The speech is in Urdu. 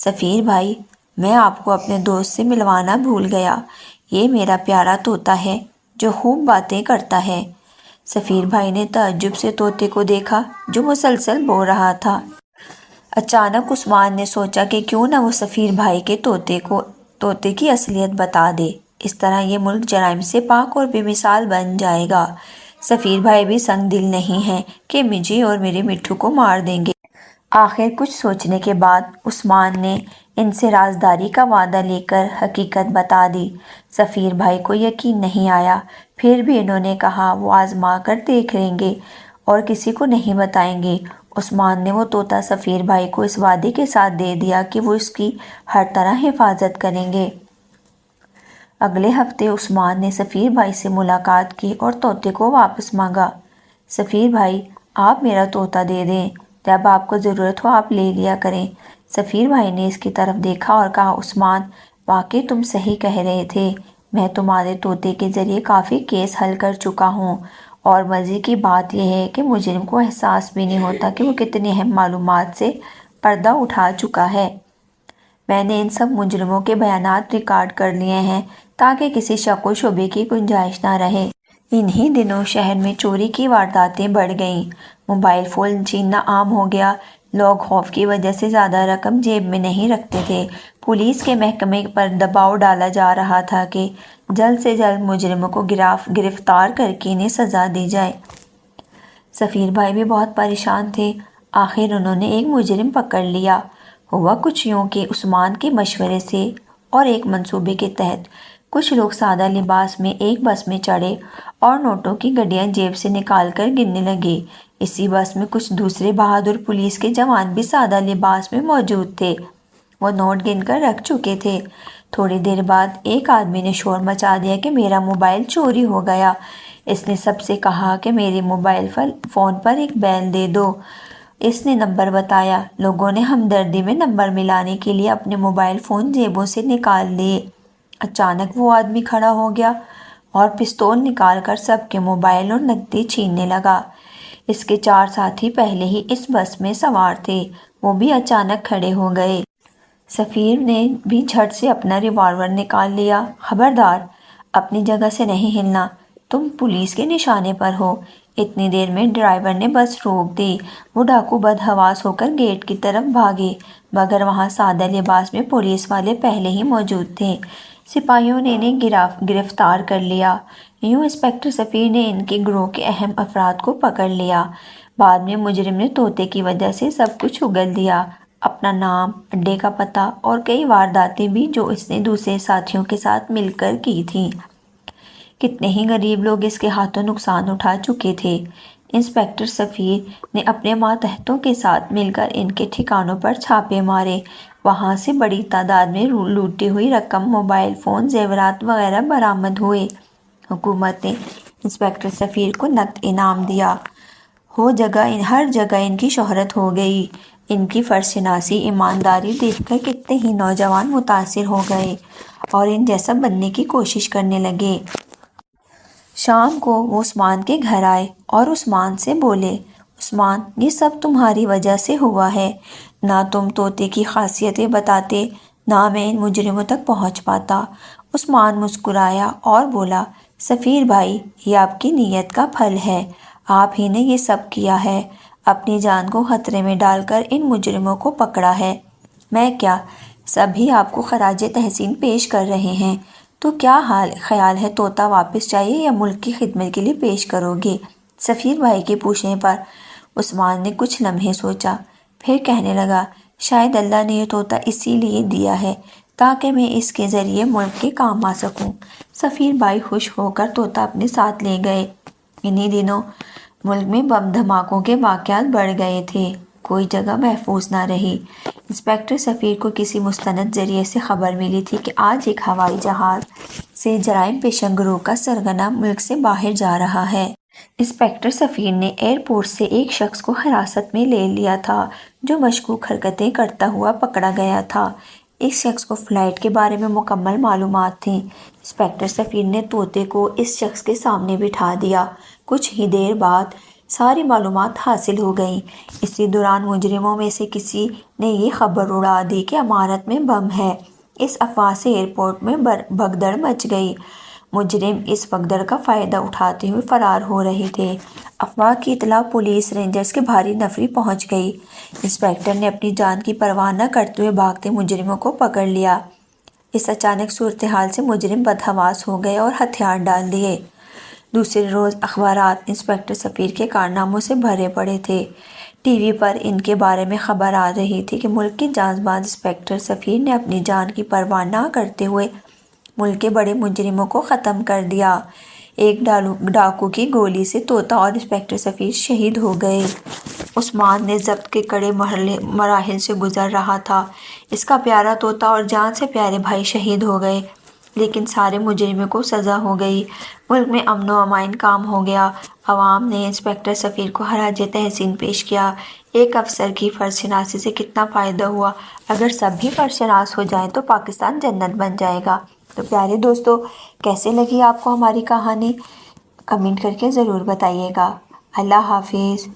سفیر بھائی، میں آپ کو اپنے دوست سے ملوانا بھول گیا۔ یہ میرا پیارا طوطا ہے جو خوب باتیں کرتا ہے۔ سفیر بھائی نے تعجب سے طوطے کو دیکھا جو مسلسل بول رہا تھا۔ اچانک عثمان نے سوچا کہ کیوں نہ وہ سفیر بھائی کے طوطے کی اصلیت بتا دے، اس طرح یہ ملک جرائم سے پاک اور بے مثال بن جائے گا۔ سفیر بھائی بھی سنگ دل نہیں ہیں کہ مجھے اور میرے مٹھو کو مار دیں گے۔ آخر کچھ سوچنے کے بعد عثمان نے ان سے رازداری کا وعدہ لے کر حقیقت بتا دی۔ سفیر بھائی کو یقین نہیں آیا، پھر بھی انہوں نے کہا وہ آزما کر دیکھ لیں گے اور کسی کو نہیں بتائیں گے۔ عثمان نے وہ طوطا سفیر بھائی کو اس وعدے کے ساتھ دے دیا کہ وہ اس کی ہر طرح حفاظت کریں گے۔ اگلے ہفتے عثمان نے سفیر بھائی سے ملاقات کی اور طوطے کو واپس مانگا۔ سفیر بھائی، آپ میرا طوطا دے دیں، جب آپ کو ضرورت ہو آپ لے لیا کریں۔ سفیر بھائی نے اس کی طرف دیکھا اور کہا، عثمان، واقعی تم صحیح کہہ رہے تھے، میں تمہارے طوطے کے ذریعے کافی کیس حل کر چکا ہوں، اور مزے کی بات یہ ہے کہ مجرم کو احساس بھی نہیں ہوتا کہ وہ کتنی اہم معلومات سے پردہ اٹھا چکا ہے۔ میں نے ان سب مجرموں کے بیانات ریکارڈ کر لیے ہیں تاکہ کسی شک و شبے کی گنجائش نہ رہے۔ انہی دنوں شہر میں چوری کی وارداتیں بڑھ گئیں، موبائل فون چھیننا عام ہو گیا، لوگ خوف کی وجہ سے زیادہ رقم جیب میں نہیں رکھتے تھے۔ پولیس کے محکمے پر دباؤ ڈالا جا رہا تھا کہ جلد سے جلد مجرموں کو گرفتار کر کے انہیں سزا دی جائے۔ سفیر بھائی بھی بہت پریشان تھے۔ آخر انہوں نے ایک مجرم پکڑ لیا۔ ہوا کچھ یوں کہ عثمان کے مشورے سے اور ایک منصوبے کے تحت کچھ لوگ سادہ لباس میں ایک بس میں چڑھے اور نوٹوں کی گڈیاں جیب سے نکال کر گننے لگے۔ اسی بس میں کچھ دوسرے بہادر پولیس کے جوان بھی سادہ لباس میں موجود تھے۔ وہ نوٹ گن کر رکھ چکے تھے۔ تھوڑی دیر بعد ایک آدمی نے شور مچا دیا کہ میرا موبائل چوری ہو گیا۔ اس نے سب سے کہا کہ میرے موبائل فون پر ایک بیل دے دو۔ اس نے نمبر بتایا۔ لوگوں نے ہمدردی میں نمبر ملانے کے لیے اپنے موبائل فون جیبوں سے نکال لیے۔ اچانک وہ آدمی کھڑا ہو گیا اور پستول نکال کر سب کے موبائل اور نقدی چھیننے لگا۔ اس کے 4 ساتھی پہلے ہی اس بس میں سوار تھے، وہ بھی اچانک کھڑے ہو گئے۔ سفیر نے بھی جھٹ سے اپنا ریوالور نکال لیا۔ خبردار، اپنی جگہ سے نہیں ہلنا، تم پولیس کے نشانے پر ہو۔ اتنی دیر میں ڈرائیور نے بس روک دی۔ وہ ڈاکو بدحواس ہو کر گیٹ کی طرف بھاگے، مگر وہاں سادہ لباس میں پولیس والے پہلے ہی موجود تھے۔ سپاہیوں نے انہیں گرفتار کر لیا۔ یوں انسپکٹر سفیر نے ان کے گروہ کے اہم افراد کو پکڑ لیا۔ بعد میں مجرم نے طوطے کی وجہ سے سب کچھ اگل دیا، اپنا نام، اڈے کا پتہ اور کئی وارداتیں بھی جو اس نے دوسرے ساتھیوں کے ساتھ مل کر کی تھیں۔ کتنے ہی غریب لوگ اس کے ہاتھوں نقصان اٹھا چکے تھے۔ انسپکٹر سفیر نے اپنے ماتحتوں کے ساتھ مل کر ان کے ٹھکانوں پر چھاپے مارے۔ وہاں سے بڑی تعداد میں لوٹی ہوئی رقم، موبائل فون، زیورات وغیرہ برآمد ہوئے۔ حکومت نے انسپکٹر سفیر کو نقد انعام دیا۔ ہر جگہ ان کی شہرت ہو گئی۔ ان کی فرض شناسی، ایمانداری دیکھ کر کتنے ہی نوجوان متاثر ہو گئے اور ان جیسا بننے کی کوشش کرنے لگے۔ شام کو وہ عثمان کے گھر آئے اور عثمان سے بولے، عثمان، یہ سب تمہاری وجہ سے ہوا ہے۔ نہ تم طوطے کی خاصیتیں بتاتے، نہ میں ان مجرموں تک پہنچ پاتا۔ عثمان مسکرایا اور بولا، سفیر بھائی، یہ آپ کی نیت کا پھل ہے، آپ ہی نے یہ سب کیا ہے، اپنی جان کو خطرے میں ڈال کر ان مجرموں کو پکڑا ہے۔ میں کیا، سبھی آپ کو خراج تحسین پیش کر رہے ہیں، تو کیا خیال ہے، طوطا واپس چاہیے یا ملک کی خدمت کے لیے پیش کرو گے؟ سفیر بھائی کے پوچھنے پر عثمان نے کچھ لمحے سوچا، پھر کہنے لگا، شاید اللہ نے یہ طوطا اسی لیے دیا ہے تاکہ میں اس کے ذریعے ملک کے کام آ سکوں۔ سفیر بھائی خوش ہو کر طوطا اپنے ساتھ لے گئے۔ انہی دنوں ملک میں بم دھماکوں کے واقعات بڑھ گئے تھے، کوئی جگہ محفوظ نہ رہی۔ انسپکٹر سفیر کو کسی مستند ذریعے سے خبر ملی تھی کہ آج ایک ہوائی جہاز سے جرائم پیشہ گروہ کا سرغنہ ملک سے باہر جا رہا ہے۔ انسپکٹر سفیر نے ایئرپورٹ سے ایک شخص کو حراست میں لے لیا تھا جو مشکوک حرکتیں کرتا ہوا پکڑا گیا تھا۔ اس شخص کو فلائٹ کے بارے میں مکمل معلومات تھیں۔ انسپکٹر سفیر نے طوطے کو اس شخص کے سامنے بٹھا دیا۔ کچھ ہی دیر بعد ساری معلومات حاصل ہو گئیں۔ اسی دوران مجرموں میں سے کسی نے یہ خبر اڑا دی کہ عمارت میں بم ہے۔ اس افواہ سے ایئرپورٹ میں بھگدڑ مچ گئی۔ مجرم اس بھگدڑ کا فائدہ اٹھاتے ہوئے فرار ہو رہے تھے۔ افواہ کی اطلاع پولیس رینجرز کے بھاری نفری پہنچ گئی۔ انسپکٹر نے اپنی جان کی پرواہ نہ کرتے ہوئے بھاگتے مجرموں کو پکڑ لیا۔ اس اچانک صورتحال سے مجرم بدحواس ہو گئے اور ہتھیار ڈال دیے۔ دوسرے روز اخبارات انسپکٹر سفیر کے کارناموں سے بھرے پڑے تھے۔ ٹی وی پر ان کے بارے میں خبر آ رہی تھی کہ ملک کے جانب باز انسپکٹر سفیر نے اپنی جان کی پرواہ نہ کرتے ہوئے ملک کے بڑے مجرموں کو ختم کر دیا۔ ایک ڈاکو کی گولی سے طوطا اور انسپکٹر سفیر شہید ہو گئے۔ عثمان نے ضبط کے کڑے مراحل سے گزر رہا تھا۔ اس کا پیارا طوطا اور جان سے پیارے بھائی شہید ہو گئے، لیکن سارے مجرموں کو سزا ہو گئی۔ ملک میں امن و امان قائم ہو گیا۔ عوام نے انسپکٹر سفیر کو خراج تحسین پیش کیا۔ ایک افسر کی فرض شناسی سے کتنا فائدہ ہوا۔ اگر سب بھی فرض شناس ہو جائیں تو پاکستان جنت بن جائے گا۔ تو پیارے دوستو، کیسے لگی آپ کو ہماری کہانی؟ کمنٹ کر کے ضرور بتائیے گا۔ اللہ حافظ۔